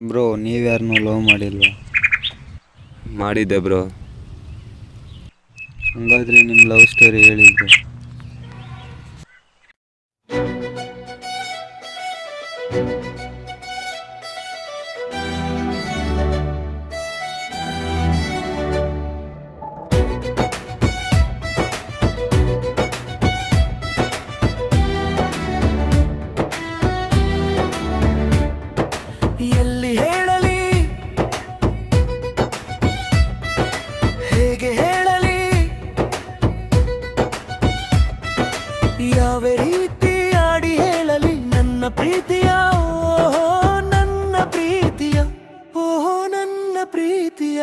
Bro ನೀವ್ಯಾರನ್ನೂ love ಮಾಡಿಲ್ವಾ? ಮಾಡಿದ್ದೆ bro. ಹಂಗಾದ್ರೆ ನಿಮ್ಮ ಲವ್ ಸ್ಟೋರಿ ಹೇಳಿ ಬ್ರೋ. ಎಲ್ಲಿ ಹೇಳಲಿ, ಹೇಗೆ ಹೇಳಲಿ, ಯಾವ ರೀತಿ ಆಡಿ ಹೇಳಲಿ ನನ್ನ ಪ್ರೀತಿಯ, ಓಹೋ ನನ್ನ ಪ್ರೀತಿಯ, ಓಹೋ ನನ್ನ ಪ್ರೀತಿಯ.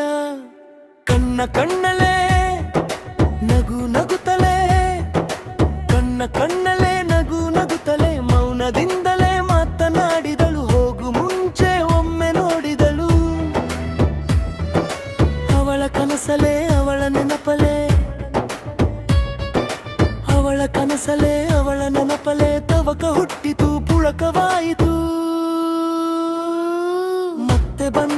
ಕಣ್ಣ ಕಣ್ಣಲೇ ನಗು ನಗುತ್ತಲೇ, ಕಣ್ಣ ಕಣ್ಣಲೇ ನಗು ನಗುತ್ತಲೇ, ಮೌನದಿಂದಲೇ ಮಾತನಾಡಿದಳು, ಹೋಗು ಮುಂಚೆ ಒಮ್ಮೆ ನೋಡಿದಳು. ಅವಳ ಕನಸಲೇ ಅವಳ ನೆನಪಲೇ, ಅವಳ ಕನಸಲೇ ಅವಳ ನೆನಪಲೇ, ತವಕ ಹುಟ್ಟಿತು ಪುಳಕವಾಯಿತು. ಮತ್ತೆ ಬಂದ